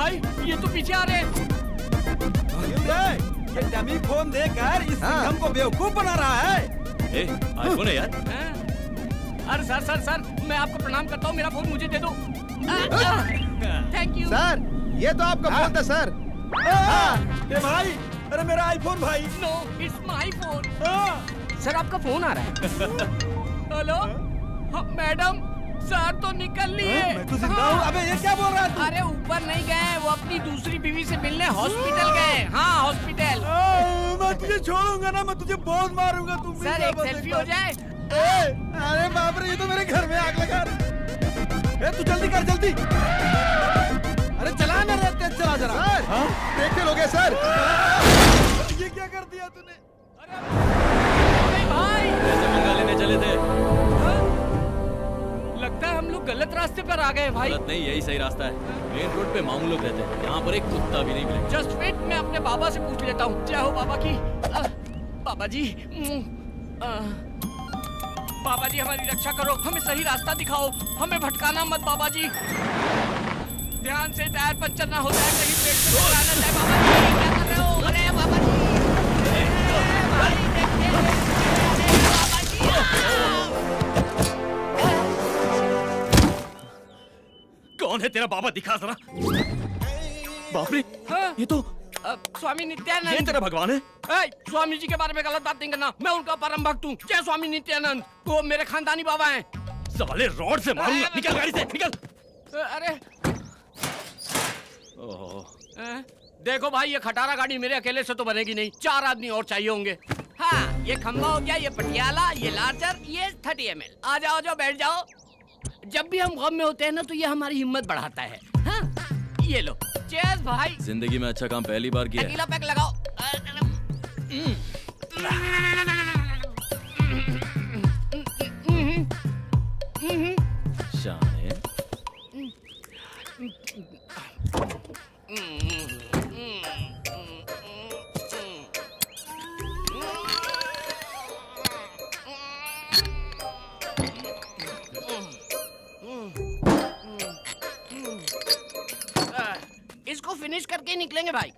भाई ये तो पीछे आ रहे हैं। ये डमी फोन देकर इस सिंघम को बेवकूफ बना रहा है। आईफोन है यार। अरे सर मैं आपको प्रणाम करता हूँ, मेरा फोन मुझे दे दो। Thank you sir. ये तो आपका फोन था सर। ए भाई, अरे मेरा आईफोन भाई। No it's my phone. Sir आपका फोन आ रहा है। हेलो मैडम, सर तो निकल लिए। मैं तो जिंदा हूँ। अबे ये क्या बोल रहा है तू? अरे ऊपर नहीं गए, वो अपनी दूसरी बीवी से मिलने हॉस्पिटल गए। हाँ हॉस्पिटल। मैं तुझे छोड़ूंगा ना, मैं तुझे बहुत मारूंगा। तुम सर एक सेल्फी हो जाए। अरे बाप रे, ये तो मेरे घर में आग लगा रहा। तू जल्दी कर जल्दी। अरे चला ना रे, तेज चला जरा। सर देखते लोगे सर। ये क्या कर दिया तूने? अरे भाई कैसे मंगा लेने चले थे? लगता है हम लोग गलत रास्ते पर आ गए भाई। गलत नहीं, यही सही रास्ता है। मेन रोड पे मामू लोग रहते हैं, यहाँ पर एक कुत्ता भी नहीं मिलेगा। जस्ट वेट, मैं अपने बाबा से पूछ लेता हूँ। जय हो बाबा की। बाबा जी बाबा जी हमारी रक्षा करो, हमें सही रास्ता दिखाओ, हमें भटकाना मत बाबा जी। ध्यान से, टायर पंचर ना हो जाए, कहीं पेट से टकरा ना जाए। बाबा जी क्या कर रहे हो? अरे बाबा जी भाई देखिए, बाबा जी। कौन है तेरा बाबा, दिखा जरा। बाप रे, ये तो स्वामी नित्यानंद। ये तेरा भगवान है? स्वामी जी के बारे में गलत बात नहीं करना, मैं उनका परम भक्त हूँ। जय स्वामी नित्यानंद, वो मेरे खानदानी बाबा हैं। साले रॉड से मारूंगा, निकल गाड़ी से निकल। अरे देखो भाई, ये खटारा गाड़ी मेरे अकेले से तो बनेगी नहीं, 4 आदमी और चाहिए होंगे। हाँ ये खंबा हो गया, ये पटियाला, ये लार्जर, ये 30 ml। आ जाओ बैठ जाओ। जब भी हम गम में होते हैं ना तो ये हमारी हिम्मत बढ़ाता है। हाँ ये लो, चेयर्स भाई। जिंदगी में अच्छा काम पहली बार किया है। अकेला पैक लगाओ। शाने। इसको फिनिश करके निकलेंगे भाई।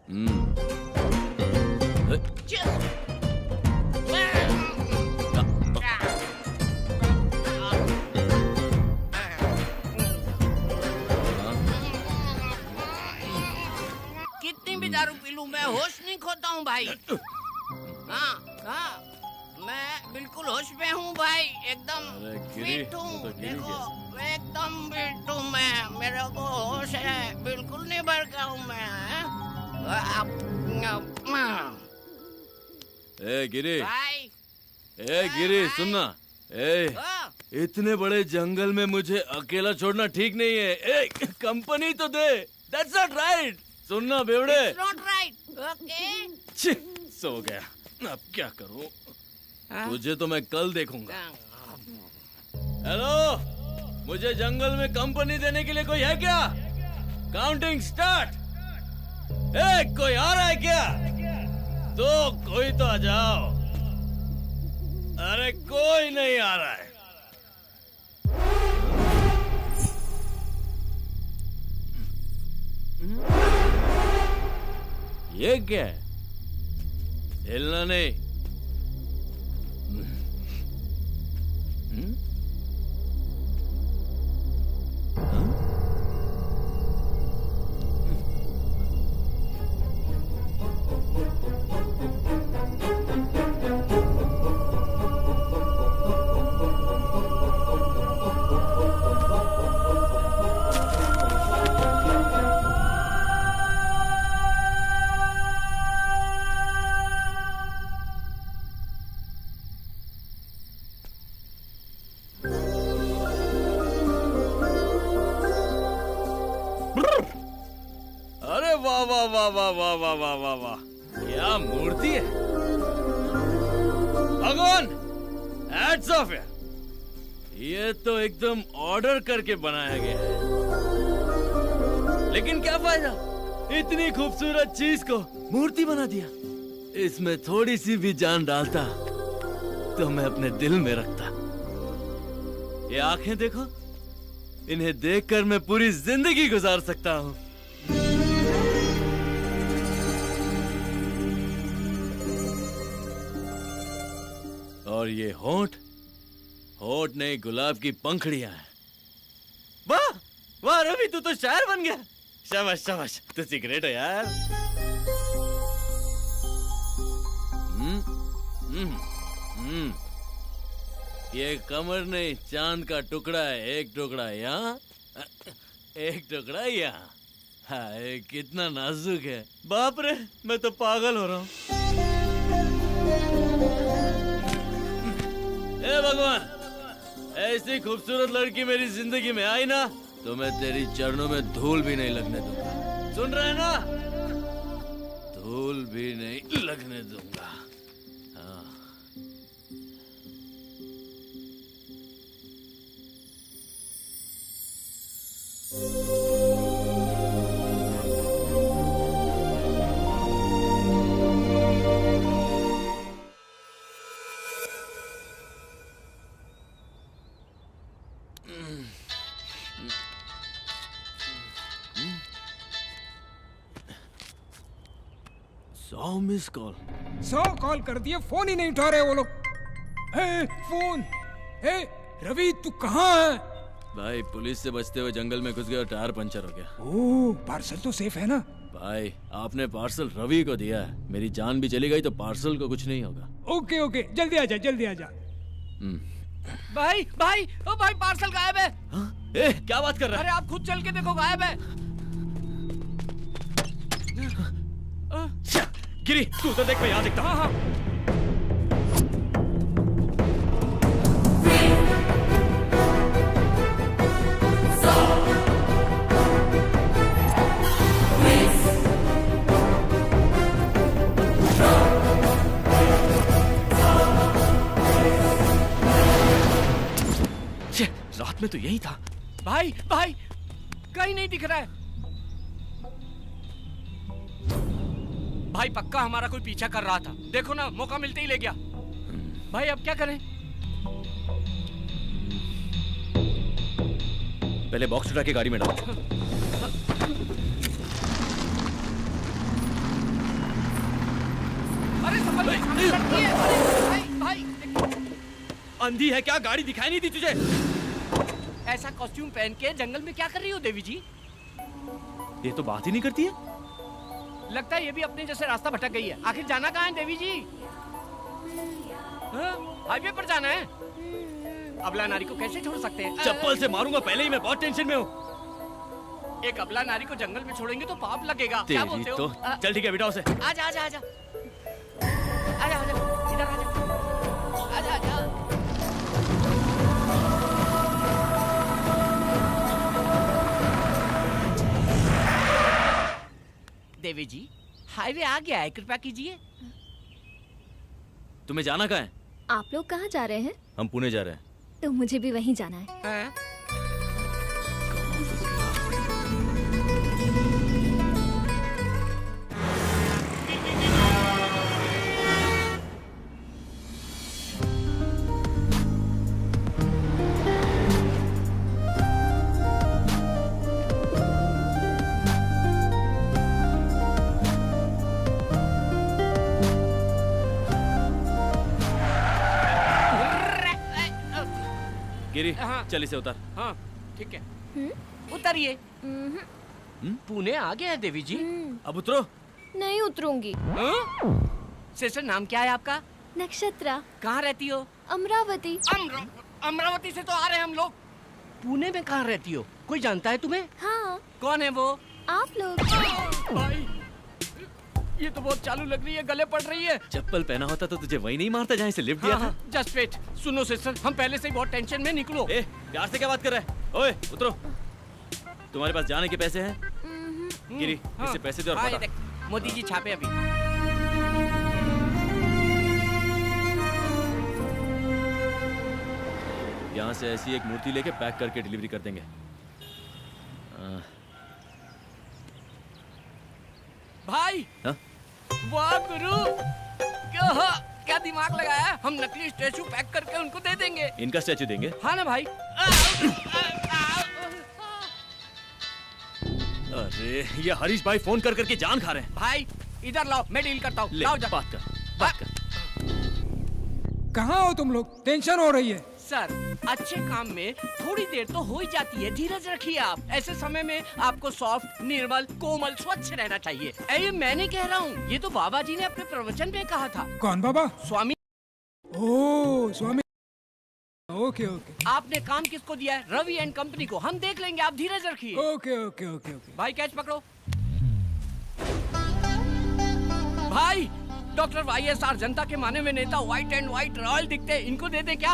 कितनी भी दारू पी लूं मैं होश नहीं खोता हूँ भाई। हाँ मैं बिल्कुल होश में हूँ भाई, एकदम फिट हूँ। देखो एकदम फिट हूँ मैं, मेरे को होश है, बिल्कुल नहीं भड़का हूँ मैं। ए गिरी भाई गिरी सुनना। इतने बड़े जंगल में मुझे अकेला छोड़ना ठीक नहीं है। कंपनी तो दे। That's not right। सुनना बेवड़े। It's not right। Okay। सो गया, अब क्या करूं? तुझे तो मैं कल देखूंगा। हेलो, मुझे जंगल में कंपनी देने के लिए कोई है क्या? Counting start. कोई आ रहा है क्या? तो कोई तो आ जाओ। अरे कोई नहीं आ रहा है। ये क्या है? हिलना नहीं। अरे वाह वाह वाह वाह वाह वाह वाह वाह वाह, क्या मूर्ति है भगवान। हैट्स ऑफ है। ये तो एकदम ऑर्डर करके बनाया गया है। लेकिन क्या फायदा, इतनी खूबसूरत चीज को मूर्ति बना दिया। इसमें थोड़ी सी भी जान डालता तो मैं अपने दिल में रखता। ये आंखें देखो, इन्हें देखकर मैं पूरी जिंदगी गुजार सकता हूँ। और ये होंठ होंठ नहीं गुलाब की पंखड़ियां हैं। वाह वाह रवि, तू तो शायर बन गया। शाबाश शाबाश, तू सिगरेट है यार। ये कमर नहीं चांद का टुकड़ा है। एक टुकड़ा यहाँ, एक टुकड़ा यहाँ। हाय कितना नाजुक है। बाप रे, मैं तो पागल हो रहा हूँ। ए भगवान, ऐसी खूबसूरत लड़की मेरी जिंदगी में आई ना तो मैं तेरी चरणों में धूल भी नहीं लगने दूंगा। सुन रहे हैं ना? धूल भी नहीं लगने दूंगा। हाँ। मिस कॉल 100 कॉल कर दिए, फोन ही नहीं उठा रहे वो लोग। फोन। रवि तू कहाँ है? भाई पुलिस से बचते हुए जंगल में घुस गया और टायर पंचर हो गया। ओह, पार्सल तो सेफ है ना? भाई आपने पार्सल रवि को दिया है। मेरी जान भी चली गई तो पार्सल को कुछ नहीं होगा। ओके ओके, जल्दी आ जा, जल्दी आ जा। भाई भाई ओ भाई, पार्सल गायब है। ए, क्या बात कर रहा है? अरे आप खुद चल के देखो, गायब है। गिरी, तू तो देख, मैं यहाँ देखता हूँ। हाँ। रात में तो यही था। भाई भाई, कहीं नहीं दिख रहा है। भाई पक्का हमारा कोई पीछा कर रहा था। देखो ना, मौका मिलते ही ले गया। भाई अब क्या करें? पहले बॉक्स उठा के गाड़ी में डालो। अरे संभल भाई, भाई भाई, अंधी है क्या? गाड़ी दिखाई नहीं दी तुझे? ऐसा कॉस्ट्यूम पहन के जंगल में क्या कर रही हो देवी जी? ये तो बात ही नहीं करती है। लगता है ये भी अपने जैसे रास्ता भटक गई है। आखिर जाना कहाँ है देवी जी? हाईवे पर जाना है। अबला नारी को कैसे छोड़ सकते हैं? चप्पल से मारूंगा, पहले ही मैं बहुत टेंशन में हूँ। एक अबला नारी को जंगल में छोड़ेंगे तो पाप लगेगा। क्या बोलते हो? तो चल ठीक है, बिठाओ उसे। आजा आजा आजा आजा आजा, इधर आजा आजा आजा। देवी जी, हाईवे आ गया है, कृपया कीजिए। तुम्हें जाना कहाँ है? आप लोग कहाँ जा रहे हैं? हम पुणे जा रहे हैं। तो मुझे भी वहीं जाना है। गिरी, चल इसे उतार। हाँ ठीक है, उतरिए। पुणे आ गया है देवी जी। अब उतरो। नहीं उतरूंगी। सिस्टर, नाम क्या है आपका? नक्षत्रा। कहाँ रहती हो? अमरावती। अमरावती से तो आ रहे हैं हम लोग। पुणे में कहाँ रहती हो? कोई जानता है तुम्हें? हाँ। कौन है वो? आप लोग। भाई ये तो बहुत चालू लग रही है, गले पड़ रही है। चप्पल पहना होता तो तुझे वही नहीं मारता जहाँ से लिफ्ट दिया था। Just wait. सुनो सिस्टर, हम पहले से ही बहुत टेंशन में, निकलो। ए, प्यार से क्या बात कर रहा है? ओए उतरो। तुम्हारे पास जाने के पैसे हैं? गिरी, इसे पैसे दे और हाँ, देख, मोदी जी छापे अभी। यहाँ से ऐसी एक मूर्ति लेके पैक करके डिलीवरी कर देंगे। भाई हा? वाह गुरु, क्या दिमाग लगाया। हम नकली स्टैचू पैक करके उनको दे देंगे। इनका स्टैचू देंगे? हाँ ना भाई। अरे ये हरीश भाई फोन कर करके जान खा रहे हैं। भाई इधर लाओ, मैं डील करता हूँ। ले, लाओ जा। बात कर। कहाँ हो तुम लोग? टेंशन हो रही है। सर, अच्छे काम में थोड़ी देर तो हो ही जाती है, धीरज रखिए आप। ऐसे समय में आपको सॉफ्ट, निर्मल, कोमल, स्वच्छ रहना चाहिए। ये मैं नहीं कह रहा हूँ, ये तो बाबा जी ने अपने प्रवचन में कहा था। कौन बाबा? स्वामी। ओह स्वामी। ओके ओके आपने काम किसको दिया है? रवि एंड कंपनी को। हम देख लेंगे, आप धीरज रखिए। Okay okay okay okay. भाई कैच पकड़ो। भाई, डॉक्टर YSR जनता के माने में नेता, व्हाइट एंड व्हाइट रॉयल दिखते हैं, इनको दे दे क्या?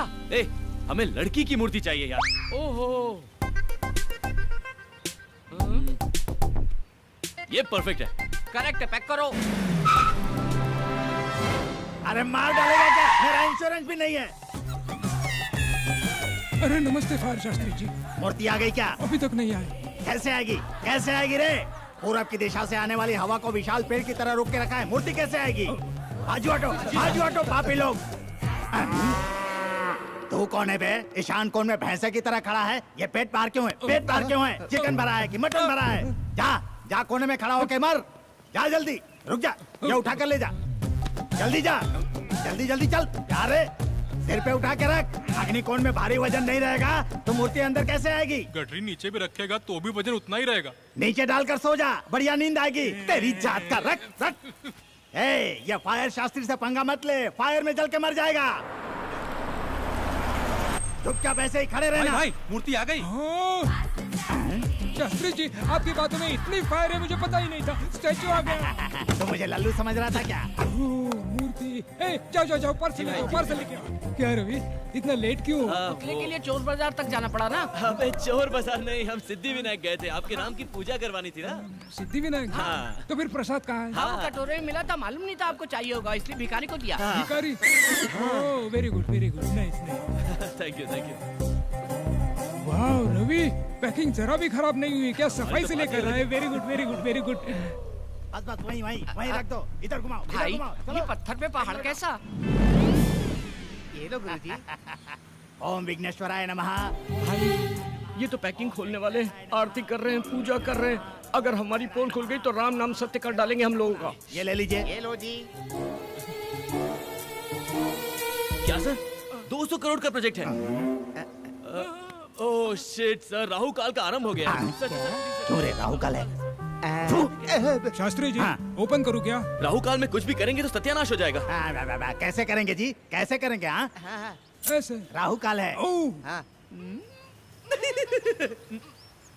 हमें लड़की की मूर्ति चाहिए यार। ओहो, ये परफेक्ट है। करेक्ट है, पैक करो। अरे मार डालेगा क्या? मेरा इंश्योरेंस भी नहीं है। अरे नमस्ते फायर शास्त्री जी। मूर्ति आ गई क्या? अभी तक नहीं आई। कैसे आएगी? कैसे आएगी रे? पूरब की दिशा से आने वाली हवा को विशाल पेड़ की तरह रोक के रखा है, मूर्ति कैसे आएगी? आजू हटो पापी लोग। तू कौन है बे? ईशान कोण में भैंसे की तरह खड़ा है। ये पेट पार क्यों है? पेट पार क्यों है? चिकन भरा है कि मटन भरा है? जा कोने में खड़ा होके मर। जा जल्दी, रुक जा, ये उठा कर ले जा। जल्दी जा, जल्दी चल। जा रे, सिर पे उठा के रख। अग्निकोण में भारी वजन नहीं रहेगा तो मूर्ति अंदर कैसे आएगी? गठरी नीचे भी रखेगा तो भी वजन उतना ही रहेगा। नीचे डालकर सो जा, बढ़िया नींद आएगी। तेरी जात का रख। ये फायर शास्त्री से पंगा मत ले, फायर में जल के मर जाएगा। चुपचाप ऐसे ही खड़े रहना। भाई मूर्ति आ गई। शास्त्री जी, आपकी बातों में इतनी फायर है, मुझे पता ही नहीं था। स्टैचू आ गया। तो मुझे लल्लू समझ रहा था क्या? मूर्ति। जाओ पार्सल लेके आओ। क्या रवि, इतना लेट क्यों? पुतले के लिए चोर बाजार तक जाना पड़ा ना। अबे चोर बाजार नहीं, हम सिद्धि विनायक गए थे, आपके नाम की पूजा करवानी थी ना। सिद्धि विनायक? हाँ। तो फिर प्रसाद कहाँ है? हाँ, कटोरे में मिला था, मालूम नहीं था आपको चाहिए होगा, इसलिए भिखारी को दिया। भिखारी? Oh very good, nice. Thank you. वाह रवि, पैकिंग जरा भी खराब नहीं हुई। क्या सफाई से लेकर रहा है। Very good. बस वहीं रख दो। इधर घुमाओ। भाई, ये पत्थर पे पहाड़ कैसा? ये लो गुरुजी। ओम विघ्नेश्वराय नमः। भाई, ये तो पैकिंग खोलने वाले आरती कर रहे हैं, पूजा कर रहे हैं। अगर हमारी पोल खुल गई तो राम नाम सत्य कर डालेंगे हम लोगों का। ये ले लीजिए। ये लो जी। क्या सर? 200 करोड़ का प्रोजेक्ट है। ओह शिट सर, राहु काल का आरंभ हो गया। क्यों रे, राहु काल है? शास्त्री जी, ओपन करूँ क्या? राहु काल में कुछ भी करेंगे तो सत्यानाश हो जाएगा। कैसे करेंगे जी? कैसे करेंगे? ऐसे राहु काल है।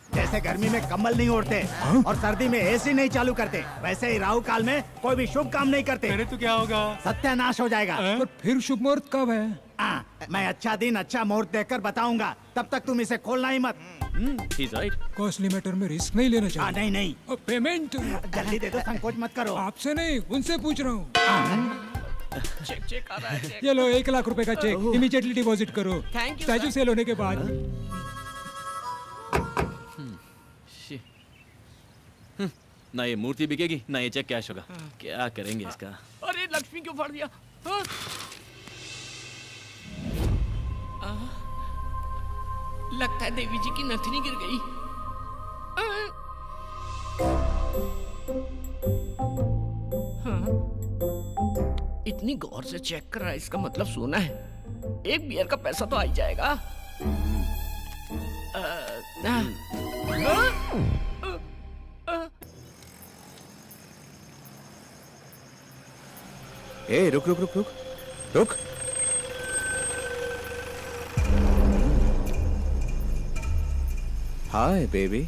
जैसे गर्मी में कंबल नहीं ओढ़ते और सर्दी में AC नहीं चालू करते, वैसे ही राहु काल में कोई भी शुभ काम नहीं करते। अरे तो क्या होगा? सत्यानाश हो जाएगा। पर फिर शुभ मुहूर्त कब है? मैं अच्छा दिन अच्छा मुहूर्त देखकर बताऊंगा, तब तक तुम इसे खोलना ही मत। He's right. कॉस्टली मैटर में रिस्क नहीं लेना चाहिए। नहीं। पेमेंट जल्दी दे दो, संकोच मत करो। आपसे नहीं, उनसे पूछ रहा हूँ। चेक आ रहा है, चेक। ये लो 1 लाख रुपए का चेक, इमीडिएटली डिपॉजिट करो। Thank you, statue sir. Sale होने के बाद। ना ये मूर्ति बिकेगी ना ये चेक कैश होगा। क्या करेंगे इसका? अरे लक्ष्मी क्यों फाड़ दिया? लगता है देवी जी की नथनी गिर गई। इतनी गौर से चेक कर रहा है, इसका मतलब सोना है। एक बियर का पैसा तो आ ही जाएगा। ए रुक। Hi baby,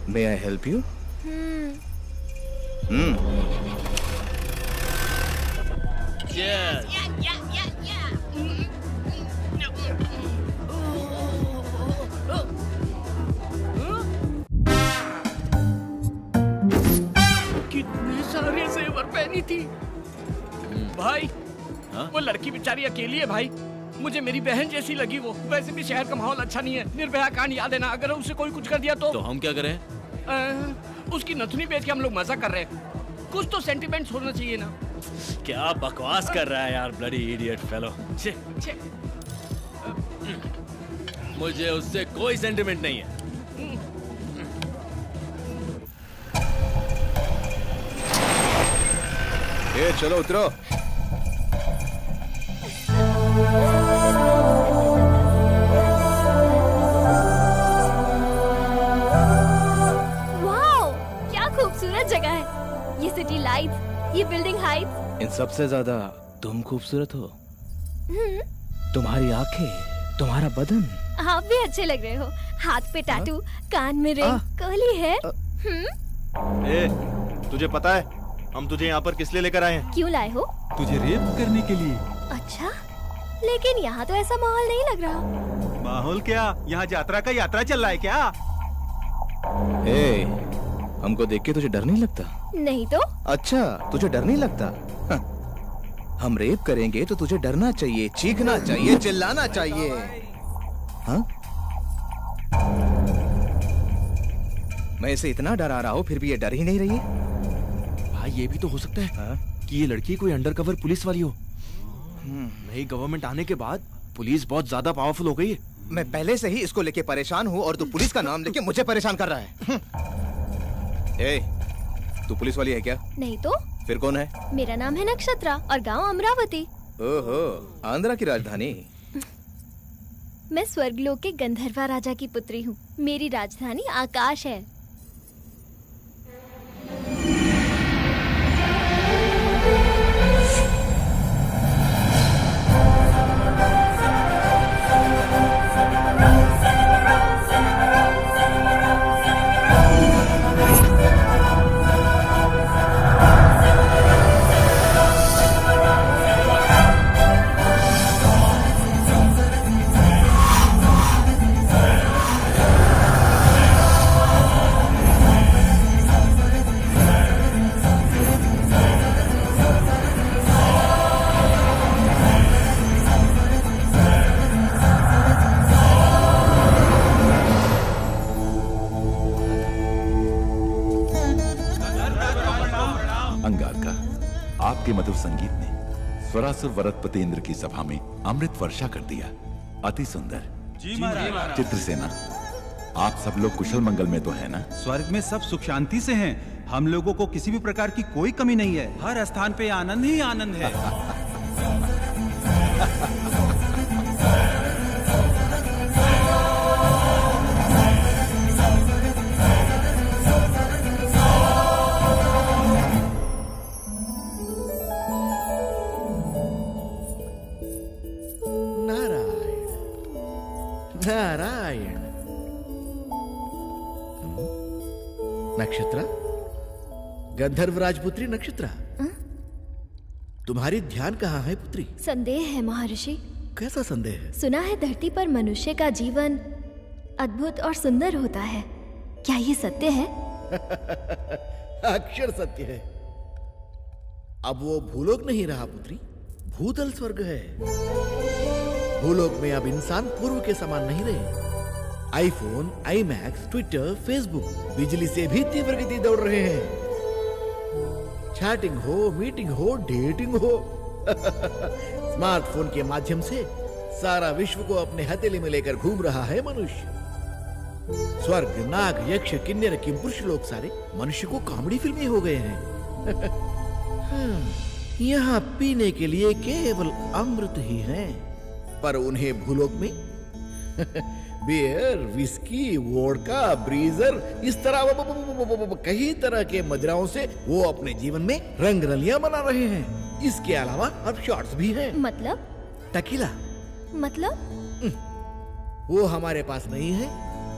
may I help you? Yes. कितने सारे जेवर पहनी थी भाई। हाँ? वो लड़की बेचारी अकेली है भाई, मुझे मेरी बहन जैसी लगी वो। वैसे भी शहर का माहौल अच्छा नहीं है। निर्भया कांड याद है ना? अगर उसे कोई कुछ कर दिया तो हम क्या करें? उसकी नथनी बेच के हम लोग मजा कर रहे हैं। कुछ तो सेंटिमेंट्स होना चाहिए ना। क्या बकवास कर रहा है यार, ब्लडी इडियट फेलो। मुझे उससे कोई सेंटिमेंट नहीं है। ए चलो उतरो। वाओ, क्या खूबसूरत जगह है। ये सिटी लाइट्स, ये बिल्डिंग हाइट्स। इन सबसे ज्यादा तुम खूबसूरत हो। तुम्हारी आंखें, तुम्हारा बदन। आप भी अच्छे लग रहे हो। हाथ पे टैटू, कान में रिंग, कर्ली है। ए, तुझे पता है हम तुझे यहाँ पर किस लिए लेकर आए हैं? क्यों लाए हो? तुझे रेप करने के लिए। अच्छा, लेकिन यहाँ तो ऐसा माहौल नहीं लग रहा। माहौल क्या? यहाँ यात्रा चल रहा है क्या? ए, हमको देख के तुझे डर नहीं लगता? नहीं तो? अच्छा, तुझे डर नहीं लगता? हम रेप करेंगे तो तुझे डरना चाहिए, चीखना चाहिए, चिल्लाना चाहिए। हाँ? मैं इसे इतना डरा रहा हूँ फिर भी ये डर ही नहीं रही है। भाई ये भी तो हो सकता है कि ये लड़की कोई अंडरकवर पुलिस वाली हो। नई गवर्नमेंट आने के बाद पुलिस बहुत ज्यादा पावरफुल हो गई है। मैं पहले से ही इसको लेके परेशान हूँ और तू पुलिस का नाम लेके मुझे परेशान कर रहा है। ए, तू पुलिस वाली है क्या? नहीं तो? फिर कौन है? मेरा नाम है नक्षत्रा और गांव अमरावती। ओहो, आंध्रा की राजधानी। मैं स्वर्गलोक के गंधर्वा राजा की पुत्री हूँ। मेरी राजधानी आकाश है। आपके मधुर संगीत ने स्वरासुर वरदपति इंद्र की सभा में अमृत वर्षा कर दिया। अति सुंदर। जी महाराज। चित्रसेना, आप सब लोग कुशल मंगल में तो है ना? स्वर्ग में सब सुख शांति से हैं। हम लोगों को किसी भी प्रकार की कोई कमी नहीं है। हर स्थान पे आनंद ही आनंद है। नारायण। नक्षत्रा, गंधर्व राजपुत्री नक्षत्रा, तुम्हारी ध्यान कहाँ है पुत्री? संदेह है महर्षि। कैसा संदेह है? सुना है धरती पर मनुष्य का जीवन अद्भुत और सुंदर होता है। क्या ये सत्य है? अक्षर सत्य है। अब वो भूलोक नहीं रहा पुत्री, भूतल स्वर्ग है। भूलोक में अब इंसान पूर्व के समान नहीं रहे। आईफोन, आईमैक्स, ट्विटर, फेसबुक बिजली से भी तीव्र गति दौड़ रहे हैं। चैटिंग हो, मीटिंग हो, डेटिंग हो, स्मार्टफोन के माध्यम से सारा विश्व को अपने हथेली में लेकर घूम रहा है मनुष्य। स्वर्ग, नाग, यक्ष, किन्नर, किंपुरुष लोग सारे मनुष्य को कॉमेडी फिल्में हो गए हैं। यहाँ पीने के लिए केवल अमृत ही है, पर उन्हें भूलोक में बियर, विस्की, वोडका, ब्रीजर, इस तरह कई तरह के मदिराओं से वो अपने जीवन में रंग रलियां बना रहे हैं। इसके अलावा अब शॉट्स भी हैं। मतलब? टकीला। मतलब? वो हमारे पास नहीं है,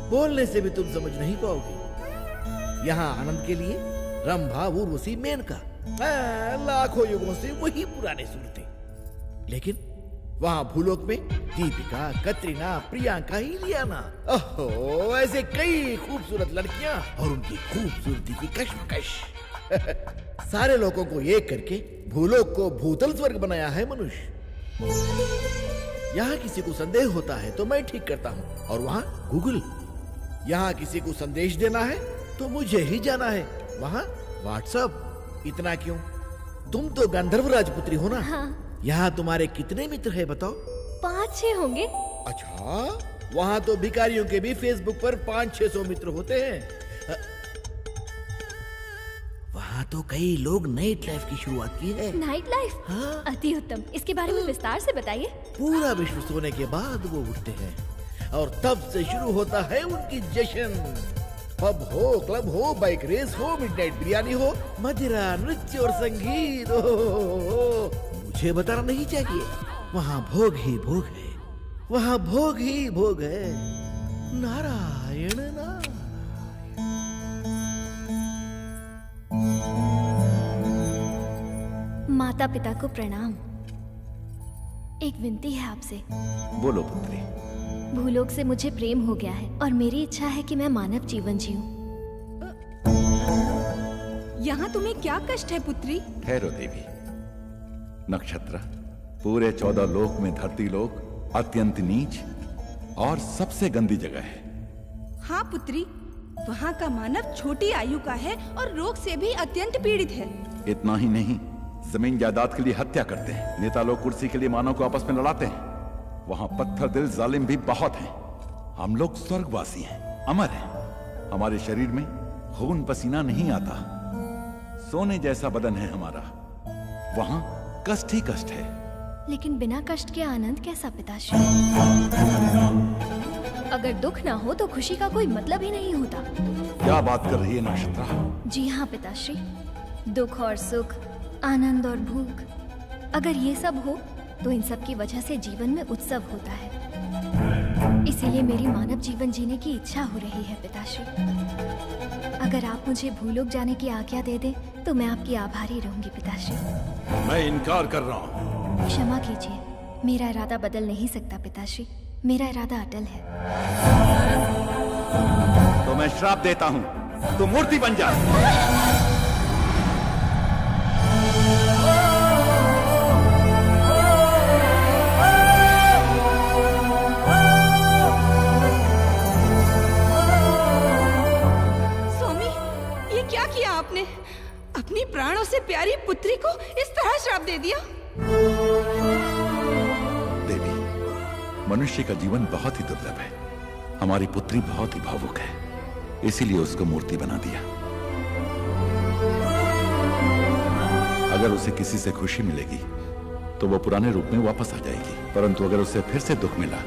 बोलने से भी तुम समझ नहीं पाओगे। यहाँ आनंद के लिए रंभा, उर्वशी, मेनका, लाखों युगों से वही पुराने सूरतें। लेकिन वहाँ भूलोक में दीपिका, कतरीना, प्रियंका, इलियाना, ओहो, ऐसे कई खूबसूरत लड़कियां और उनकी खूबसूरती की कश्मकश। सारे लोगों को एक करके भूलोक को भूतल स्वर्ग बनाया है मनुष्य। यहाँ किसी को संदेह होता है तो मैं ठीक करता हूँ, और वहाँ गूगल। यहाँ किसी को संदेश देना है तो मुझे ही जाना है, वहाँ व्हाट्सएप। इतना क्यों? तुम तो गंधर्व राजपुत्री हो ना? हाँ। यहाँ तुम्हारे कितने मित्र हैं बताओ? 5-6 होंगे। अच्छा, वहाँ तो भिखारियों के भी फेसबुक पर 500-600 मित्र होते हैं। वहाँ तो कई लोग नाइट लाइफ की शुरुआत की है। Night life? हाँ। अति उत्तम। इसके बारे में विस्तार से बताइए। पूरा विश्व सोने के बाद वो उठते हैं और तब से शुरू होता है उनकी जश्न। पब हो, क्लब हो, बाइक रेस हो, मिडनाइट बिरयानी हो, मदिरा, नृत्य और संगीत हो। मुझे बताना नहीं चाहिए, वहाँ भोग ही भोग है, वहाँ भोग ही भोग है। नारायण नारायण। माता पिता को प्रणाम। एक विनती है आपसे। बोलो पुत्री। भूलोक से मुझे प्रेम हो गया है और मेरी इच्छा है कि मैं मानव जीवन जीऊं। यहाँ तुम्हें क्या कष्ट है पुत्री? ठहरो देवी। नक्षत्र, पूरे 14 लोक में धरती लोक अत्यंत नीच और सबसे गंदी जगह है। हाँ पुत्री, वहाँ का मानव छोटी आयु का है और रोग से भी अत्यंत पीड़ित है। इतना ही नहीं, जमीन जायदाद के लिए हत्या करते हैं। नेता लोग कुर्सी के लिए मानव को आपस में लड़ाते हैं। वहाँ पत्थर दिल जालिम भी बहुत हैं। हम लोग स्वर्गवासी हैं, अमर हैं। हमारे शरीर में खून पसीना नहीं आता। सोने जैसा बदन है हमारा। वहाँ कष्ट ही कष्ट है। लेकिन बिना कष्ट के आनंद कैसा पिताश्री? अगर दुख ना हो तो खुशी का कोई मतलब ही नहीं होता। क्या बात कर रही है नक्षत्रा? जी हाँ पिताश्री, दुख और सुख, आनंद और भूख, अगर ये सब हो तो इन सब की वजह से जीवन में उत्सव होता है। इसीलिए मेरी मानव जीवन जीने की इच्छा हो रही है पिताश्री। अगर आप मुझे भूलोक जाने की आज्ञा दे दें तो मैं आपकी आभारी रहूंगी पिताश्री। मैं इनकार कर रहा हूँ। क्षमा कीजिए, मेरा इरादा बदल नहीं सकता पिताश्री। मेरा इरादा अटल है। तो मैं श्राप देता हूँ, तू मूर्ति बन जा। आपने अपनी प्राणों से प्यारी पुत्री को इस तरह श्राप दे दिया। देवी, मनुष्य का जीवन बहुत ही दुर्लभ है। हमारी पुत्री बहुत ही भावुक है, इसीलिए उसको मूर्ति बना दिया। अगर उसे किसी से खुशी मिलेगी तो वो पुराने रूप में वापस आ जाएगी, परंतु अगर उसे फिर से दुख मिला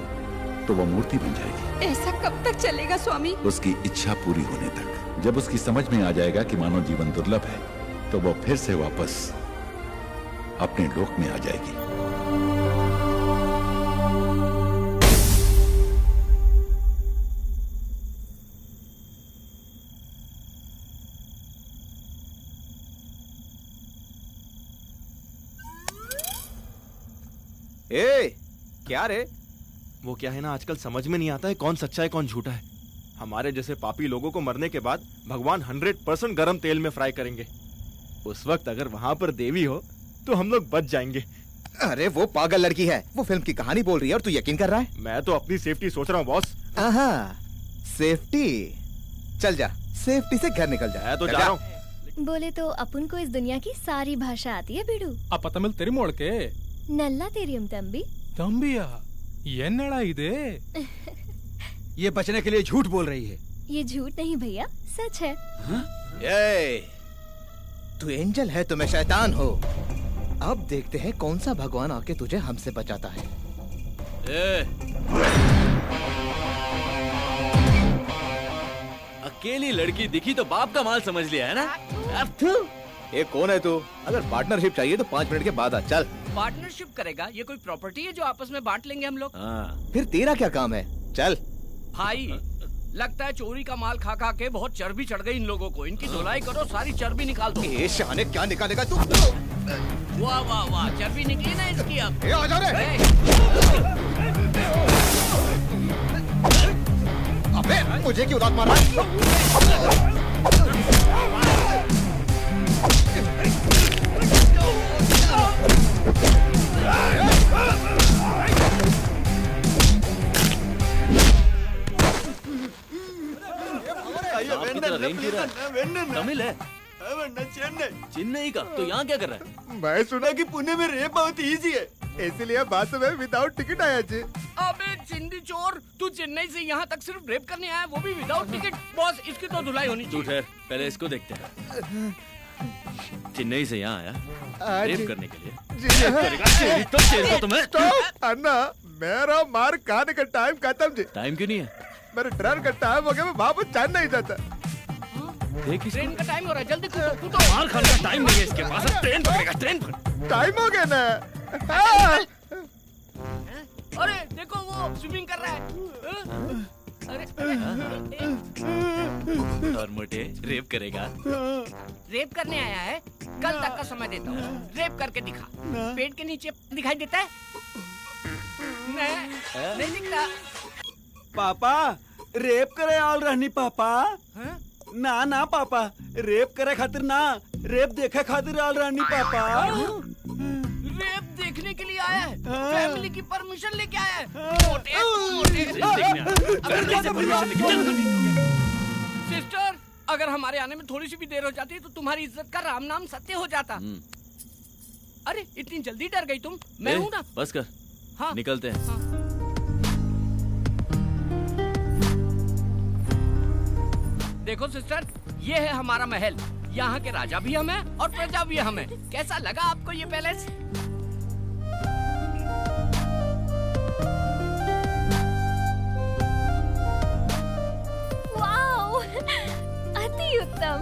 तो वो मूर्ति बन जाएगी। ऐसा कब तक चलेगा स्वामी? उसकी इच्छा पूरी होने तक। जब उसकी समझ में आ जाएगा कि मानव जीवन दुर्लभ है तो वो फिर से वापस अपने लोक में आ जाएगी। ए, क्या रे? वो क्या है ना, आजकल समझ में नहीं आता है कौन सच्चा है कौन झूठा है। हमारे जैसे पापी लोगों को मरने के बाद भगवान 100% गरम तेल में फ्राई करेंगे। उस वक्त अगर वहाँ पर देवी हो तो हम लोग बच जाएंगे। अरे वो पागल लड़की है, वो फिल्म की कहानी बोल रही है और तू यकीन कर रहा है? मैं तो अपनी सेफ्टी सोच रहा हूँ बॉस। सेफ्टी? चल जा, सेफ्टी से घर निकल जा। मैं तो जा रहा हूँ। बोले तो अपन को इस दुनिया की सारी भाषा आती है बिडू। पता तेरी मोड़ के नल्ला तेरियम तंबी तंबिया ये नड़ा इदे। ये बचने के लिए झूठ बोल रही है। ये झूठ नहीं भैया, सच है। ये तू एंजल है तो मैं शैतान हो। अब देखते हैं कौन सा भगवान आके तुझे हमसे बचाता है। अकेली लड़की दिखी तो बाप का माल समझ लिया है ना? ये कौन है तू? अगर पार्टनरशिप चाहिए तो 5 मिनट के बाद आ। चल। पार्टनरशिप करेगा? ये कोई प्रॉपर्टी है जो आपस में बांट लेंगे हम लोग? फिर तेरा क्या काम है? चल। भाई लगता है चोरी का माल खा खा के बहुत चर्बी चढ़ गई इन लोगों को। इनकी धुलाई करो, सारी चर्बी निकाल दो। ये शाने क्या निकालेगा तू? वाह वाह वाह, चर्बी निकली ना इसकी अब। आ जा रे। अबे मुझे क्यों लात मारा? तमिल है? चेन्नई का? तो यहाँ क्या कर रहा है? मैं सुना कि पुणे में रेप बहुत इजी है, इसलिए बस में विदाउट टिकट आया जी। अबे चिंदी चोर, तू चेन्नई से यहाँ तक सिर्फ रेप करने आया, वो भी विदाउट टिकट? बॉस इसकी तो धुलाई होनी चाहिए। तू ठहर, पहले इसको देखते हैं। चेन्नई से यहाँ आया रेप करने के लिए। अन्ना मेरा मार खाने का टाइम खत्म जी। टाइम क्यों नहीं है? मेरे ट्रेन का टाइम हो गया, मैं वापस जान नहीं जाता। ट्रेन का टाइम हो रहा है, जल्दी कूदो। मार खाने का टाइम नहीं है इसके पास, ट्रेन पकड़ेगा, ट्रेन पकड़। टाइम हो गया ना। अरे देखो वो स्विमिंग कर रहा है। अरे और मोटे रेप करेगा। रेप करने आया है? कल तक का समय देता हूँ, रेप करके दिखा। पेट के नीचे दिखाई देता है? नहीं दिखता। पापा रेप करे आल रहनी पापा। ना ना पापा रेप करे खातिर ना, रेप देखे खातिर आल रहनी पापा। रेप देखने के लिए आया है? फैमिली की परमिशन लेके आया है? सिस्टर, अगर हमारे आने में थोड़ी सी भी देर हो जाती तो तुम्हारी इज्जत का राम नाम सत्य हो जाता। अरे इतनी जल्दी डर गई तुम? मैं हूँ ना। बस कर। हाँ निकलते हैं। हाँ। देखो सिस्टर, ये है हमारा महल। यहाँ के राजा भी हम हैं और प्रजा भी हम हैं। कैसा लगा आपको ये पैलेस? वाओ, अति उत्तम।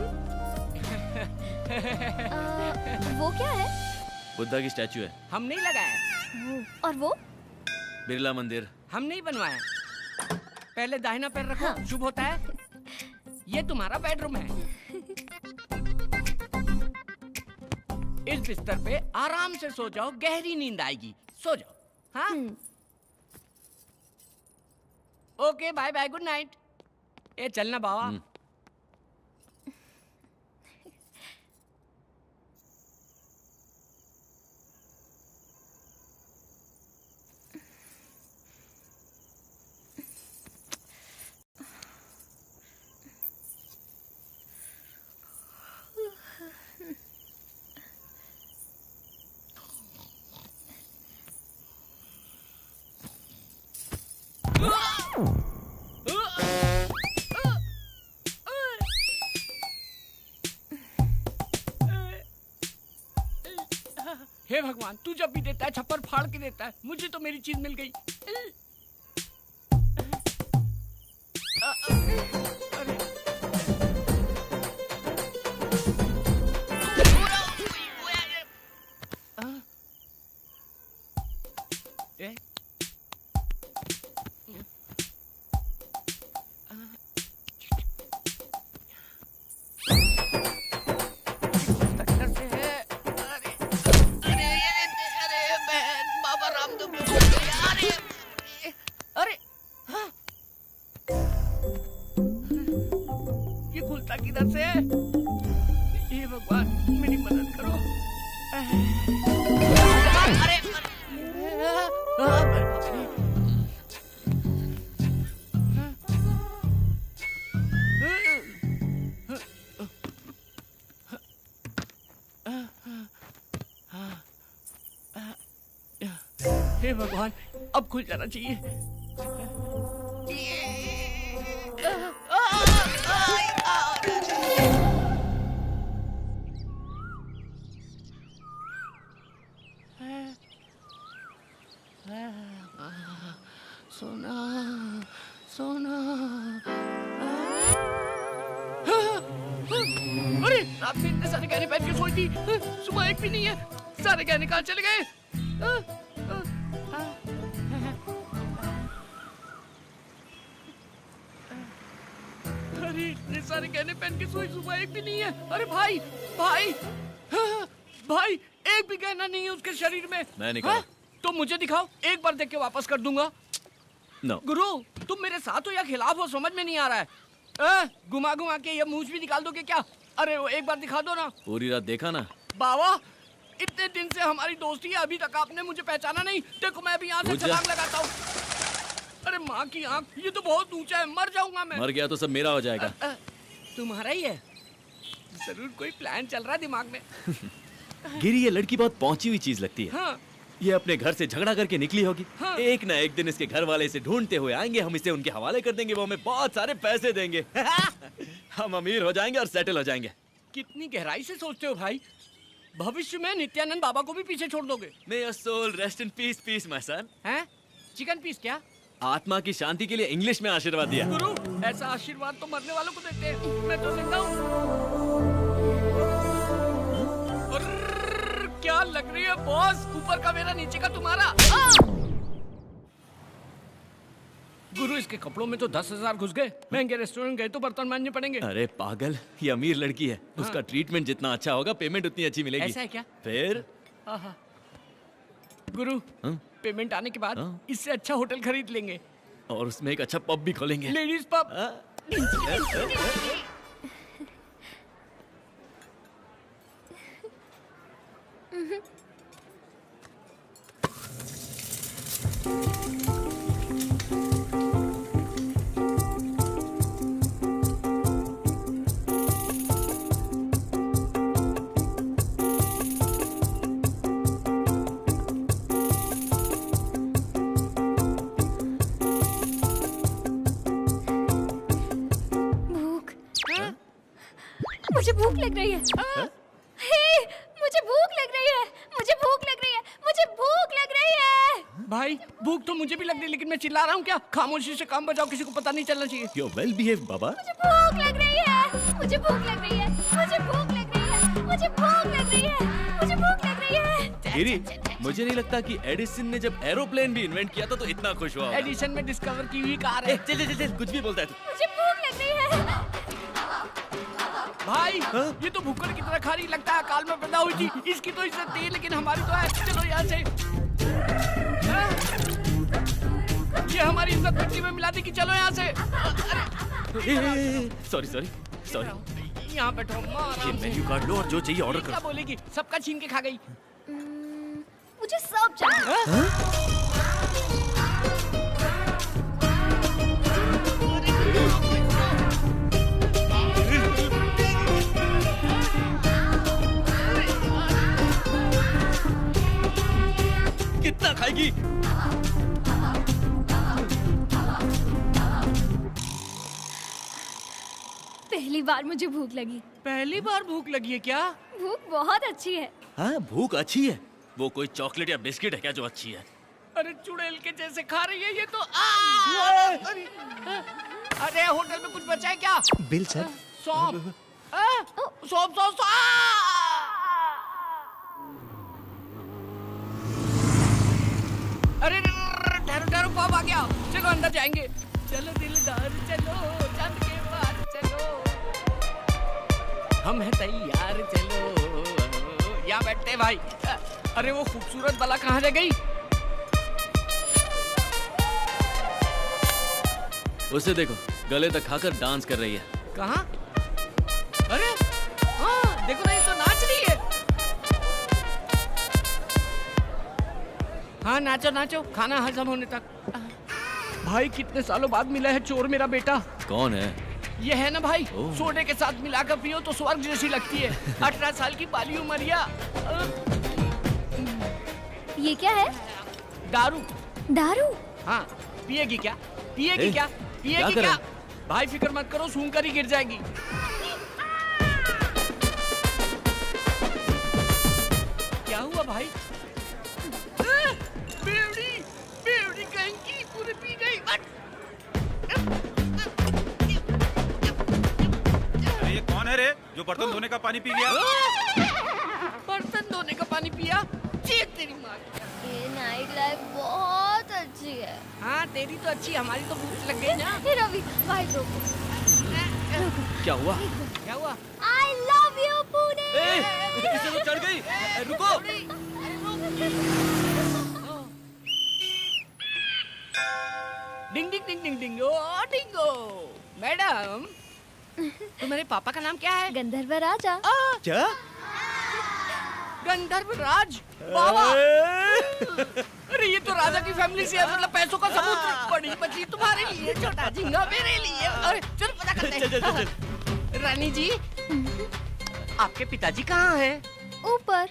वो क्या है? बुद्धा की स्टैचू है। हम नहीं लगाया। और वो? बिरला मंदिर। हम नहीं बनवाया। पहले दाहिना पैर रखो। हाँ। शुभ होता है। ये तुम्हारा बेडरूम है। इस बिस्तर पे आराम से सो जाओ, गहरी नींद आएगी। सो जाओ। हाँ? Okay bye bye, good night. ए चलना बाबा। हे भगवान, तू जब भी देता है छप्पर फाड़ के देता है। मुझे तो मेरी चीज मिल गई। किधर से? ये भगवान मेरी मदद करो। अरे हे भगवान, अब खुल जाना चाहिए। सोना सोना। अरे रात में इतने सारे गहने पहन के सोई थी, सुबह एक भी नहीं है। सारे गहने कहाँ चले गए? अरे इतने सारे गहने पहन के सोई, सुबह एक भी नहीं है। अरे भाई भाई भाई, एक भी गहना नहीं है उसके शरीर में। मैं नहीं कहा। तो मुझे दिखाओ, एक बार देख के वापस कर दूंगा। No. गुरु, तुम मेरे साथ हो या खिलाफ हो समझ में नहीं आ रहा है। घुमा घुमा के ये मूंछ भी निकाल दोगे क्या? अरे वो एक बार दिखा दो ना। पूरी रात देखा ना। बाबा, इतने दिन से हमारी दोस्ती है, अभी तक आपने मुझे पहचाना नहीं। देखो मैं अभी यहाँ से छलांग लगाता हूँ। अरे माँ की आँख, ये तो बहुत ऊंचा है, मर जाऊंगा मैं। मर गया तो सब मेरा हो जाएगा। तुम्हारा ही है? जरूर कोई प्लान चल रहा है दिमाग में। गिरी, ये लड़की बहुत पहुंची हुई चीज लगती है। हाँ। ये अपने घर से झगड़ा करके निकली होगी। हाँ। एक ना एक दिन इसके घर वाले इसे ढूंढते हुए आएंगे, हम इसे उनके हवाले कर देंगे, वो हमें बहुत सारे पैसे देंगे। हम अमीर हो जाएंगे और सेटल हो जाएंगे। कितनी गहराई से सोचते हो भाई। भविष्य में नित्यानंद बाबा को भी पीछे छोड़ दोगे। May your soul rest in peace, peace, my son. हैं? चिकन पीस क्या? आत्मा की शांति के लिए इंग्लिश में आशीर्वाद दिया। गुरु, ऐसा आशीर्वाद तो मरने वालों को देते हैं। मैं तो जिंदा हूँ। क्या लग रही है बॉस? ऊपर का मेरा, नीचे का तुम्हारा। गुरु, इसके कपड़ों में तो 10,000 घुस गए। महंगे रेस्टोरेंट गए तो बर्तन मांजने पड़ेंगे। अरे पागल, ये अमीर लड़की है। उसका ट्रीटमेंट जितना अच्छा होगा, पेमेंट उतनी अच्छी मिलेगी। ऐसा है क्या? फिर आहा। गुरु, पेमेंट आने के बाद इससे अच्छा होटल खरीद लेंगे और उसमें एक अच्छा पब भी खोलेंगे। Ladies pub. मुझे भूख लग रही है। हे, मुझे भूख लग रही है। मुझे भूख लग रही है। मुझे भूख लग रही है। भाई, भूख तो मुझे भी लग रही है, लेकिन मैं चिल्ला रहा हूँ क्या? खामोशी से काम बजाओ, किसी को पता नहीं चलना चाहिए। You're well behaved, बाबा। मुझे भूख लग रही है। मुझे भूख लग रही है। मुझे भूख लग रही है। मुझे भूख लग रही है। मुझे भूख लग रही है। गिरी, मुझे नहीं लगता कि एडिसन ने जब एरोप्लेन भी इन्वेंट किया था तो इतना खुश हुआ। एडिसन में डिस्कवर की हुई कार है। चल चल चल, कुछ भी बोलता है तू। मुझे भूख लग रही है। भाई, ये तो भूखड़ की तरह खा रही लगता है। काल में पैदा हुई थी, इसकी तो इज्जत थी, लेकिन हमारी तो है। चलो यहाँ से। ये हमारी इज्जत मिट्टी में मिला दी कि चलो यहाँ से। Sorry sorry sorry. यहाँ बैठो, ये मेन्यू कार्ड लो और जो चाहिए ऑर्डर क्या करो। बोलेगी? सबका छीन के खा गई। मुझे सब चाहिए। कितना खाएगी? पहली बार मुझे भूख लगी। पहली बार भूख लगी है क्या? भूख बहुत अच्छी है। हाँ, भूख अच्छी है। वो कोई चॉकलेट या बिस्किट है क्या जो अच्छी है? अरे चुड़ैल के जैसे खा रही है ये तो। अरे होटल में कुछ बचा है क्या? Bill sir. सौंफ। सौंफ सौंफ। अरे ठहरो ठहरो, पब आ गया। चलो अंदर जाएंगे। चलो दिलदार चलो, चंद के पार चलो, हम हैं तैयार चलो। यहाँ बैठते भाई। अरे वो खूबसूरत बाला कहाँ रह गई? उसे देखो, गले तक खाकर डांस कर रही है। कहाँ? अरे हाँ, देखो ना, ये तो नाच रही है। हाँ नाचो नाचो, खाना हजम होने तक। भाई, कितने सालों बाद मिला है चोर मेरा बेटा। कौन है? ये है ना भाई, सोडे के साथ मिलाकर पियो तो स्वर्ग जैसी लगती है। 18 साल की बाली उमरिया। ये क्या है? दारू। दारू? हाँ, पिएगी क्या? पिएगी क्या? पिएगी क्या? भाई फिक्र मत करो, सूंघ कर ही गिर जाएगी। क्या हुआ भाई? बेवड़ी, बेवड़ी कहीं की पूरी पी गई। ये कौन है रे जो बर्तन धोने का पानी पी गया? बर्तन धोने का पानी पिया? चेक तेरी माँ। ये नाइट लाइफ बहुत अच्छी है। हाँ तेरी तो अच्छी, हमारी तो भूख लग गई ना। रवि भाई रोको। क्या हुआ? क्या हुआ? I love you Pune. इसे वो चढ़ गई। रुको। डिंग डिंग डिंग डिंग डिंग, ओ डिंगो। मैडम, तुम्हारे पापा का नाम क्या है? गंधर्व राजा। क्या? गंधर्व राज बाबा। अरे ये तो राजा की फैमिली से है, मतलब पैसों का समुद्र। बड़ी मछली तुम्हारे लिए, छोटा झींगा मेरे लिए। अरे चल पता करते हैं। रानी जी, आपके पिताजी कहाँ हैं? ऊपर।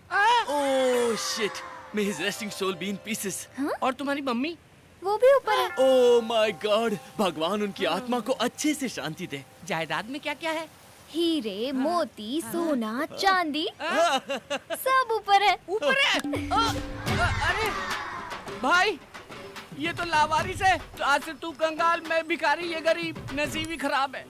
Oh shit, may his resting soul be in pieces. और तुम्हारी मम्मी? वो भी ऊपर है। ओह माय गॉड, भगवान उनकी आत्मा को अच्छे से शांति दे। जायदाद में क्या क्या है? हीरे, मोती, सोना, चांदी सब ऊपर है। ऊपर है? अरे भाई, ये तो लावारिस है। तो आज से तू कंगाल, मैं भिखारी, ये गरीब, नसीब ही खराब है।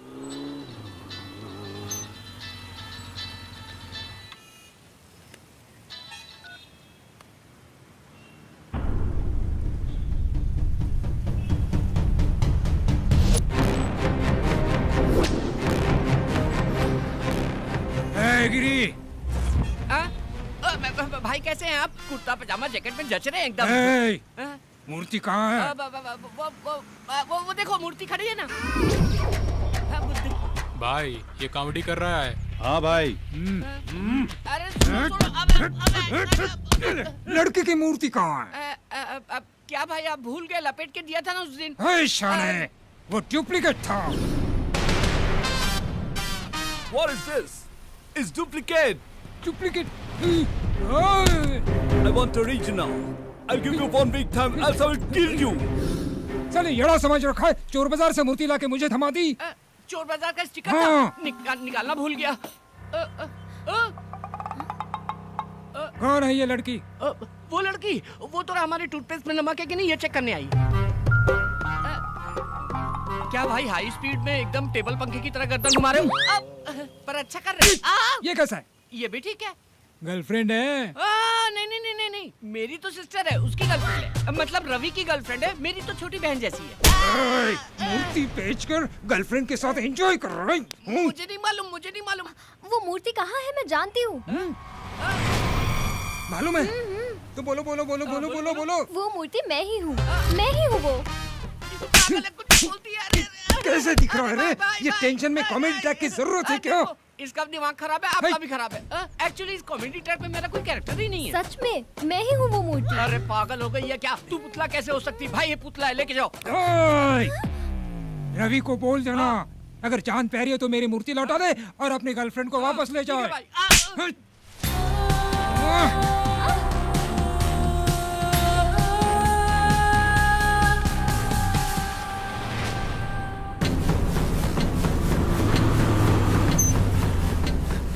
गिरी, भाई कैसे हैं आप? कुर्ता पजामा जैकेट में जच रहे हैं एकदम। मूर्ति कहाँ है? वो देखो मूर्ति खड़ी है ना। भाई ये कॉमेडी कर रहा है। हाँ भाई। अरे लड़की की मूर्ति कहाँ है? क्या भाई आप भूल गए? लपेट के दिया था ना उस दिन। शाने, वो डुप्लीकेट था। What is this? It's duplicate. Duplicate. I want original. I'll give you 1 week time, else I will kill you. साले यड़ा समझ रखा है, चोर बाजार से मूर्ति लाके मुझे थमा दी। चोर बाजार का स्टिकर हाँ। था, निकालना भूल गया। कौन है ये लड़की? वो लड़की, वो तो हमारे टूथपेस्ट में नमक है कि नहीं ये चेक करने आई। क्या भाई हाई स्पीड में एकदम टेबल पंखे की तरह गर्दन घुमा रहे हो? पर अच्छा कर रहे हो। ये कैसा है? ये भी ठीक है। गर्लफ्रेंड है? नहीं नहीं नहीं नहीं नहीं, मेरी तो सिस्टर है, उसकी गर्लफ्रेंड है। मतलब रवि की गर्लफ्रेंड है, मेरी तो छोटी बहन जैसी है। मूर्ति बेचकर गर्लफ्रेंड के साथ एंजॉय कर रही हूँ। मुझे नहीं मालूम, मुझे नहीं मालूम। वो मूर्ति कहाँ है? मैं जानती हूँ। मालूम है? तो बोलो बोलो बोलो बोलो बोलो बोलो। वो मूर्ति मैं ही हूँ, मैं ही हूँ वो। कैसे दिख रहा है रे? ये टेंशन में कॉमेडी ट्रैक की जरूरत है क्या? इसका दिमाग खराब है, आपका भी खराब है। एक्चुअली इस कॉमेडी ट्रैक में मेरा कोई कैरेक्टर ही नहीं है। सच में मैं ही हूँ वो मूर्ति। अरे पागल हो गई है क्या? तू पुतला कैसे हो सकती? भाई ये पुतला है, लेके जाओ। रवि को बोल देना, अगर जान प्यारी है तो मेरी मूर्ति लौटा दे और अपनी गर्लफ्रेंड को वापस ले जाओ।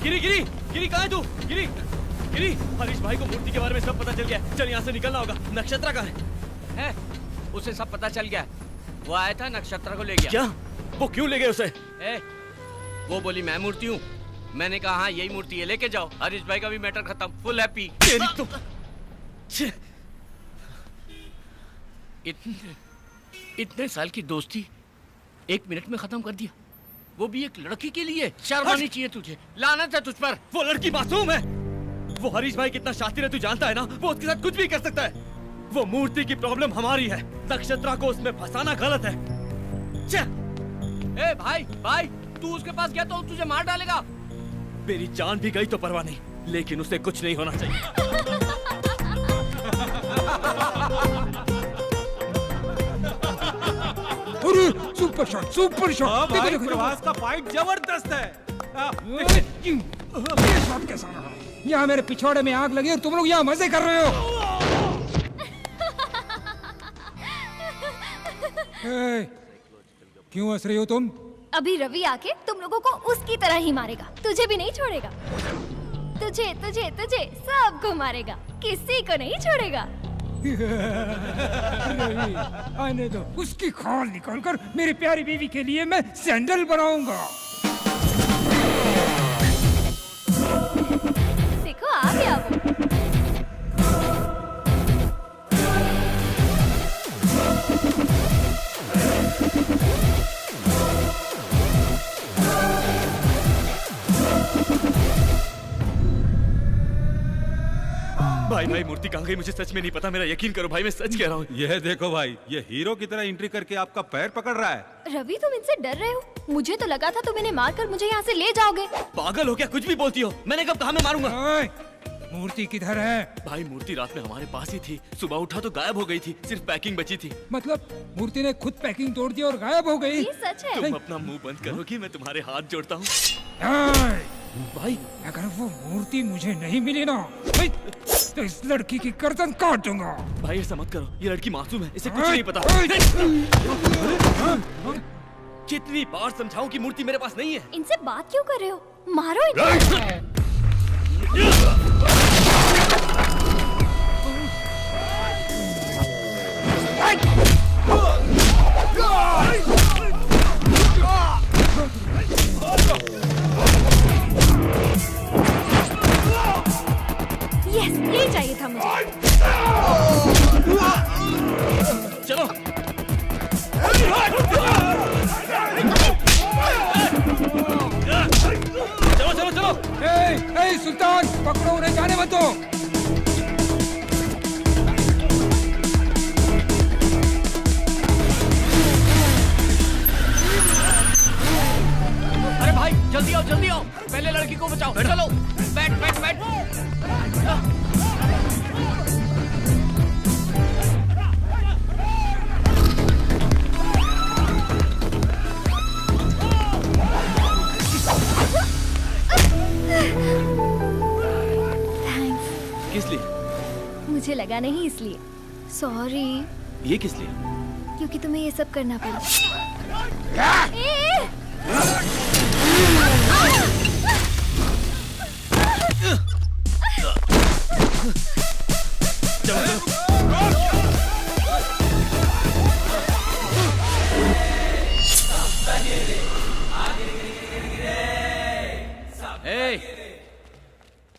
गिरी गिरी गिरी, कहाँ है तू? गिरी गिरी, हरीश भाई को मूर्ति के बारे में सब पता चल गया। चल यहाँ से निकलना होगा। नक्षत्रा कहाँ है? उसे सब पता चल गया। वो आया था, नक्षत्रा को ले गया। क्या? वो क्यों ले गए उसे? वो बोली मैं मूर्ति हूँ। मैंने कहा हाँ यही मूर्ति है, लेके जाओ। हरीश भाई का भी मैटर खत्म, फुल हैप्पी। इतने साल की दोस्ती 1 मिनट में खत्म कर दिया, वो भी एक लड़की के लिए। शर्म आनी चाहिए तुझे। लानत है तुझ पर। वो लड़की मासूम है। वो हरीश भाई कितना शातिर है तू जानता है ना? वो उसके साथ कुछ भी कर सकता है। वो मूर्ति की प्रॉब्लम हमारी है, नक्षत्रा को उसमें फंसाना गलत है। ए भाई भाई, तू उसके पास गया तो तुझे मार डालेगा। मेरी जान भी गई तो परवाह नहीं, लेकिन उसे कुछ नहीं होना चाहिए। Super shot, super shot. भाई प्रभास का फाइट जबरदस्त है। ये शॉट कैसा रहा? यहाँ मेरे पिछवाड़े में आग लगी और तुम लोग यहाँ मजे कर रहे हो। क्यों हंस रही हो तुम? अभी रवि आके तुम लोगों को उसकी तरह ही मारेगा, तुझे भी नहीं छोड़ेगा। तुझे तुझे तुझे सबको मारेगा, किसी को नहीं छोड़ेगा। रवि आने दो, उसकी खाल निकालकर मेरी प्यारी बीवी के लिए मैं सैंडल बनाऊंगा। देखो आ गया वो। भाई भाई मूर्ति कहाँ गई? मुझे सच में नहीं पता, मेरा यकीन करो भाई, मैं सच कह रहा हूँ। यह देखो भाई, ये हीरो की तरह एंट्री करके आपका पैर पकड़ रहा है। रवि तुम इनसे डर रहे हो? मुझे तो लगा था तुम इन्हें मारकर मुझे यहाँ से ले जाओगे। पागल हो क्या? कुछ भी बोलती हो? मैंने कब कहा मैं मारूंगा? मूर्ति किधर है? भाई मूर्ति रात में हमारे पास ही थी, सुबह उठा तो गायब हो गई थी, सिर्फ पैकिंग बची थी। मतलब मूर्ति ने खुद पैकिंग तोड़ दी और गायब हो गई? ये सच है। तुम अपना मुंह बंद करोगी? मैं तुम्हारे हाथ जोड़ता हूँ। भाई अगर वो मूर्ति मुझे नहीं मिली ना तो इस लड़की की गर्दन काट दूंगा। भाई ऐसा मत करो, ये लड़की मासूम है, इसे कुछ नहीं पता। कितनी बार समझाऊं कि मूर्ति मेरे पास नहीं है। इनसे बात क्यों कर रहे हो? मारो इन्हें। यस, यही चाहिए था मुझे। चलो। चलो चलो चलो। ए सुल्तान, पकड़ो उन्हें, जाने मत दो। अरे भाई जल्दी आओ जल्दी आओ, पहले लड़की को बचाओ। चलो बैठ बैठ बैठ। किस लिए? मुझे लगा नहीं इसलिए। सॉरी। ये किस लिए? क्योंकि तुम्हें ये सब करना पड़ा।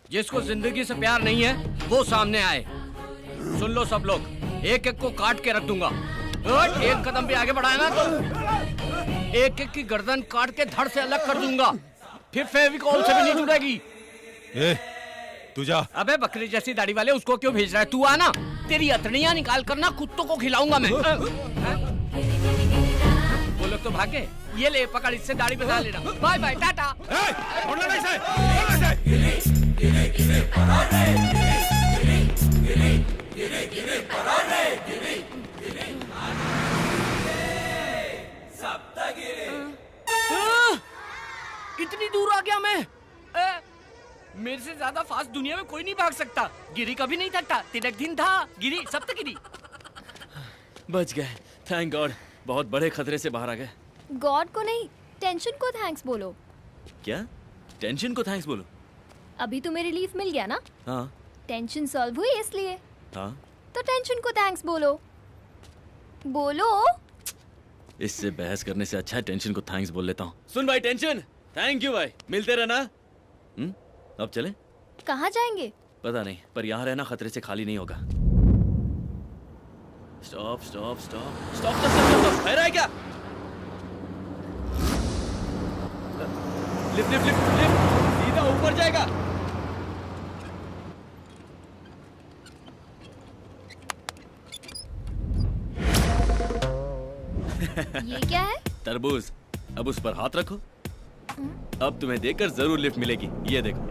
जिसको जिंदगी से प्यार नहीं है वो सामने आए। सुन लो सब लोग, एक एक को काट के रख दूंगा। एक कदम भी आगे बढ़ाया ना तो एक एक की गर्दन काट के धड़ से अलग कर दूंगा, फिर फेविकॉल से भी नहीं जुड़ेगी। तू जा। अबे बकरी जैसी दाढ़ी वाले, उसको क्यों भेज रहा है? तू आना, तेरी अतड़ियां निकाल कर ना कुत्तों को खिलाऊंगा मैं। वो लोग तो भागे। ये ले पकड़, इससे दाढ़ी बना लेना। Bye bye, tata. इतनी दूर आ गया मैं। मेरे से ज्यादा फास्ट दुनिया में कोई नहीं भाग सकता। गिरी कभी नहीं थकता। तिलक दिन था, गिरी सब तक गिरी। बच गए, थैंक गॉड। बहुत बड़े खतरे से बाहर आ गए। गॉड को नहीं, टेंशन को थैंक्स बोलो। क्या? टेंशन को थैंक्स बोलो? अभी तुम्हें रिलीफ मिल गया ना? हाँ। टेंशन सॉल्व हुई इसलिए। हाँ। तो टेंशन को थैंक्स बोलो। बोलो। इससे बहस करने से अच्छा है टेंशन को थैंक्स बोल लेता हूँ। सुन भाई टेंशन, थैंक यू भाई, मिलते रहना। अब चले? कहाँ जाएंगे? पता नहीं, पर यहाँ रहना खतरे से खाली नहीं होगा। Stop stop stop stop stop. है क्या? लिफ्ट लिफ्ट लिफ्ट लिफ्ट, सीधा ऊपर जाएगा। ये क्या है? तरबूज। अब उस पर हाथ रखो। अब तुम्हें देखकर जरूर लिफ्ट मिलेगी। ये देखो।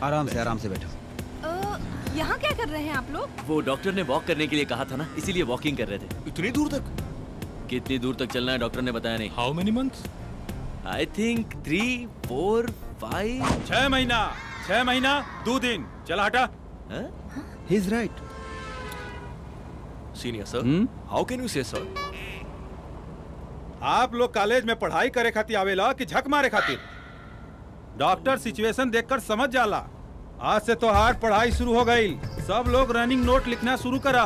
आराम से बैठो। यहाँ क्या कर रहे हैं आप लोग? वो डॉक्टर ने वॉक करने के लिए कहा था ना, इसीलिए वॉकिंग कर रहे थे। इतनी दूर तक? कितनी दूर तक चलना है डॉक्टर ने बताया नहीं। How many months? I think 3, 4, 5। 6 महीना 6 महीना 2 दिन। चला हटा। He is right. Senior sir, how can you से सर? आप लोग कॉलेज में पढ़ाई करे खातिर आवेला कि झक मारे खातिर? डॉक्टर सिचुएशन देखकर समझ जाला। आज से तो हार्ड पढ़ाई शुरू हो गई। सब लोग रनिंग नोट लिखना शुरू करा।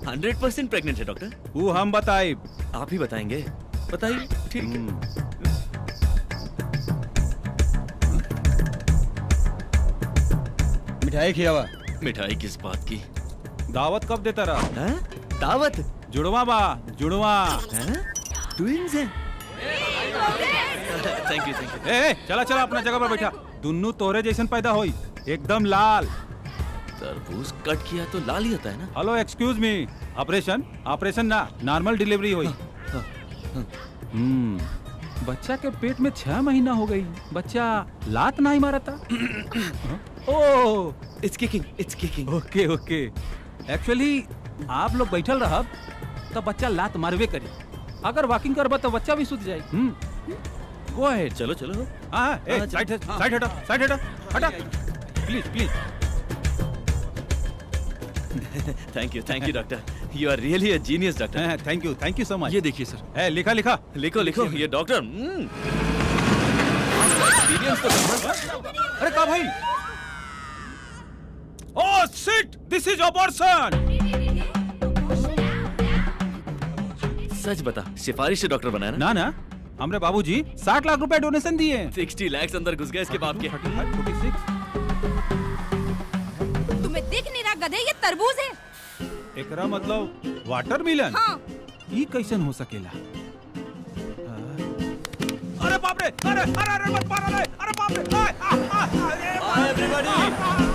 100% प्रेग्नेंट है डॉक्टर। वो हम बताए? आप ही बताएंगे। बताइए। ठीक है। मिठाई खिलावा। मिठाई किस बात की? दावत कब देता रहा? दावत? जुड़वा बा, जुड़वा। ट्विंस हैं। Thank you thank you. चला चला अपना जगह पर बैठा। दुन्नू तोरे जैसन पैदा होई, एकदम लाल। तरबूज कट किया तो लाल ही होता है ना? हेलो एक्सक्यूज मी, ऑपरेशन ना, नॉर्मल डिलीवरी हुई। बच्चा के पेट में 6 महीना हो गई, बच्चा लात नहीं मारा था। Oh it's kicking. Okay okay. Actually आप लोग बैठल रहब तो बच्चा लात मारवे करी। अगर वॉकिंग करबा तो बच्चा भी सूत जाए। Go ahead. चलो चलो। साइड हटा please please. Thank you doctor. You are really a genius doctor. Thank you so much. ये देखिए सर। है लिखा लिखा लिखो ये डॉक्टर। एक्सपीरियंस तो अरे का भाई? Oh shit, this is abortion. सच बता, सिफारिश से डॉक्टर बनाया ना? ना हमरे बाबूजी 60 लाख रुपए डोनेशन दिए। 60 लाख अंदर घुस गए इसके बाप के। तुम्हें दिख नहीं रहा गधे, ये तरबूज है। एकरा मतलब वाटरमेलन? हाँ। ये कैसन हो सकेला? अरे बाप रे, अरे मत मारो रे, अरे बाप रे। एवरीबॉडी